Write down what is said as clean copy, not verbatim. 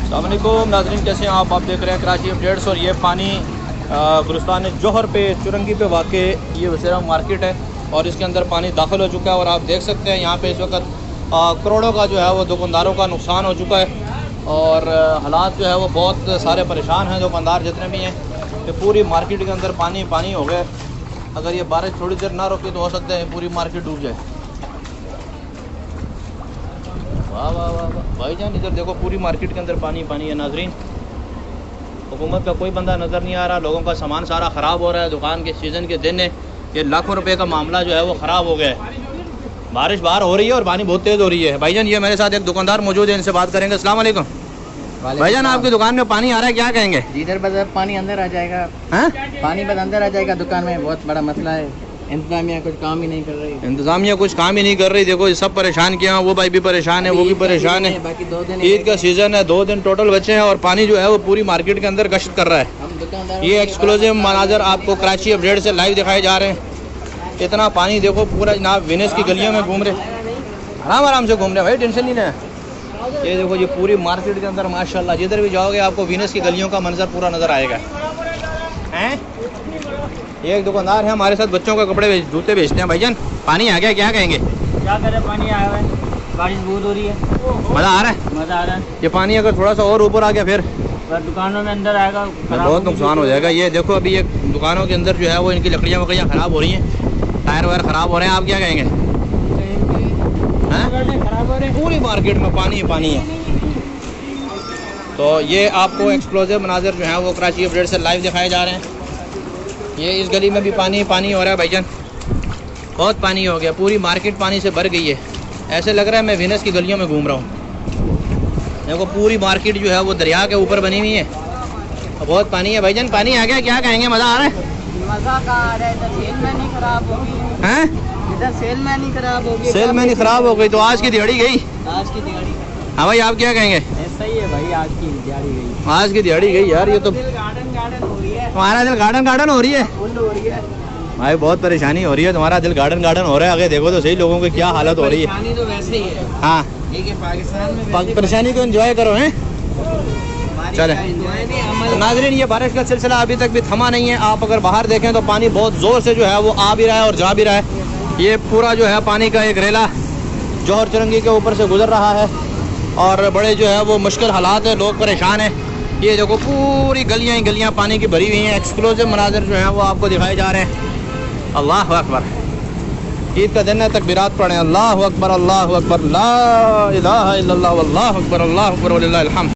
अस्सलाम वालेकुम नाज़रीन, कैसे हैं आप देख रहे हैं कराची अपडेट्स। और ये पानी गुलिस्तान जौहर पे चुरंगी पे वाक़ ये वसीरा मार्केट है और इसके अंदर पानी दाखिल हो चुका है। और आप देख सकते हैं यहाँ पे इस वक्त करोड़ों का जो है वो दुकानदारों का नुकसान हो चुका है और हालात जो है वो बहुत सारे परेशान हैं दुकानदार जितने भी हैं। ये पूरी मार्केट के अंदर पानी पानी हो गया। अगर ये बारिश थोड़ी देर ना रोके तो हो सकता है पूरी मार्केट डूब जाए। वाह वाह वाह वाह भाईजान, इधर देखो पूरी मार्केट के अंदर पानी पानी है। नाजरीन, हुकूमत का कोई बंदा नज़र नहीं आ रहा, लोगों का सामान सारा ख़राब हो रहा है। दुकान के सीज़न के दिन है, ये लाखों रुपए का मामला जो है वो ख़राब हो गया है। बारिश बाहर हो रही है और पानी बहुत तेज़ हो रही है। भाईजान, ये मेरे साथ एक दुकानदार मौजूद है, इनसे बात करेंगे। अस्सलाम वालेकुम भाईजान, आपकी दुकान में पानी आ रहा है, क्या कहेंगे? इधर बस पानी अंदर आ जाएगा। हैं? पानी बस अंदर आ जाएगा दुकान में, बहुत बड़ा मसला है। इंतजामिया कुछ काम ही नहीं कर रही। इंतजामिया कुछ काम ही नहीं कर रही। देखो ये सब परेशान किया, वो भाई भी परेशान है, वो भी परेशान है। बाकी 2 दिन ईद का सीज़न है, 2 दिन टोटल बचे हैं और पानी जो है वो पूरी मार्केट के अंदर गश्त कर रहा है। ये एक्सक्लूसिव मनाजर आपको कराची अपडेट से लाइव दिखाए जा रहे हैं। इतना पानी देखो, पूरा जनाब वेनिस की गलियों में घूम रहे, आराम आराम से घूम रहे भाई, टेंशन नहीं है। ये देखो ये पूरी मार्केट के अंदर माशाल्लाह जिधर भी जाओगे आपको वेनिस की गलियों का मंजर पूरा नज़र आएगा। हैं? ये एक दुकानदार है हमारे साथ, बच्चों का कपड़े जूते बेचते हैं। भाईजान, पानी आ गया, क्या कहेंगे? क्या करें, पानी आया हुआ है, बारिश बहुत हो रही है। मज़ा आ रहा है? मज़ा आ रहा है। ये पानी अगर थोड़ा सा और ऊपर आ गया फिर दुकानों में अंदर आएगा, बहुत नुकसान हो जाएगा। ये देखो अभी ये दुकानों के अंदर जो है वो इनकी लकड़ियाँ वकड़ियाँ ख़राब हो रही हैं, टायर वायर ख़राब हो रहे हैं। आप क्या कहेंगे? खराब हो रहे हैं। पूरी मार्केट में पानी ही पानी है। तो ये आपको एक्सप्लोसिव मनाजिर जो है वो कराची अपडेट से लाइव दिखाए जा रहे हैं। ये इस गली में भी पानी पानी हो रहा है भाईजान, बहुत पानी हो गया, पूरी मार्केट पानी से भर गई है। ऐसे लग रहा है मैं वेनिस की गलियों में घूम रहा हूँ। देखो पूरी मार्केट जो है वो दरिया के ऊपर बनी हुई है, बहुत पानी है। भाईजान, पानी आ गया, क्या कहेंगे? मज़ा आ रहा है? मज़ा कहाँ आ रहा है, इधर सेल में नहीं खराब होगी। हैं? इधर सेल में नहीं खराब होगी। सेल में नहीं ख़राब हो गई तो आज की दिहाड़ी गई। आज की दिहाड़ी। हाँ भाई, आप क्या कहेंगे? ऐसा ही है भाई, आज की दिहाड़ी गई। आज की दिहाड़ी गई यार। ये तो गार्डन गार्डन हो रही है, तुम्हारा दिल गार्डन गार्डन हो रही है फुल हो रही है भाई, बहुत परेशानी हो रही है। तुम्हारा दिल गार्डन गार्डन हो रहा है। आगे देखो तो सही लोगों की क्या हालत हो रही है। परेशानी तो वैसे ही है। हाँ, ठीक है, पाकिस्तान में परेशानी को एंजॉय करो हैं। चले तो नाजरीन, ये बारिश का सिलसिला अभी तक भी थमा नहीं है। आप अगर बाहर देखें तो पानी बहुत ज़ोर से जो है वो आ भी रहा है और जा भी रहा है। ये पूरा जो है पानी का एक रेला जौहर चुरंगी के ऊपर से गुजर रहा है और बड़े जो है वो मुश्किल हालात है, लोग परेशान हैं। ये देखो पूरी गलियाँ ही गलियाँ पानी की भरी हुई हैं। एक्सक्लूसिव मनाजिर जो हैं वो आपको दिखाए जा रहे हैं। अल्लाह अकबर, ईद का दिन है, तकबीरात पढ़ें। अल्लाह अकबर, अल्लाह अकबर, ला इलाहा इल्लल्लाह, वल्लाहु अकबर, अल्लाहु अकबर, वलिल्लाहिल हम्द।